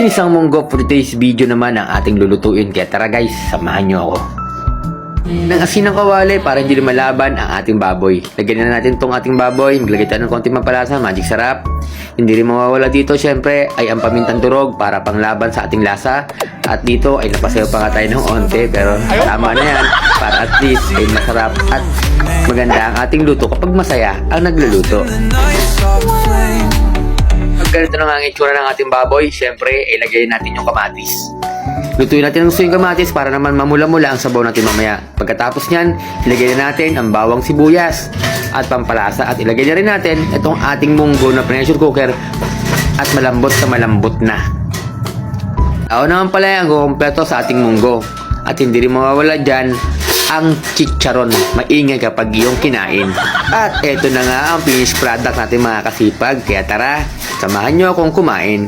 Ginisang munggo for today's video naman ang ating lulutuin. Kaya tara guys, samahan nyo ako. Ng asin ng kawali para hindi lumalaban ang ating baboy. Lagyan na natin tong ating baboy. Maglagay tayo ng konting mapalasa, magic sarap. Hindi rin mawawala dito syempre ay ang pamintang durog para panglaban sa ating lasa. At dito ay napasayo pa nga tayo ng onte, pero tama na yan para at least ay masarap at maganda ang ating luto kapag masaya ang nagluluto. Pag ganito na nga ang itsura ng ating baboy, syempre ay lagay natin yung kamatis. Lutuin natin ang gusto yung kamatis para naman mamula-mula ang sabaw natin mamaya. Pagkatapos nyan, ilagay na natin ang bawang sibuyas at pampalasa at ilagay na rin natin itong ating munggo na pressure cooker at malambot na. Ako naman pala ang kukumpleto sa ating munggo at hindi rin mawawala dyan ang chicharon. Maingay kapag iyong kinain. At eto na nga ang finished product natin mga kasipag. Kaya tara, samahan nyo akong kumain.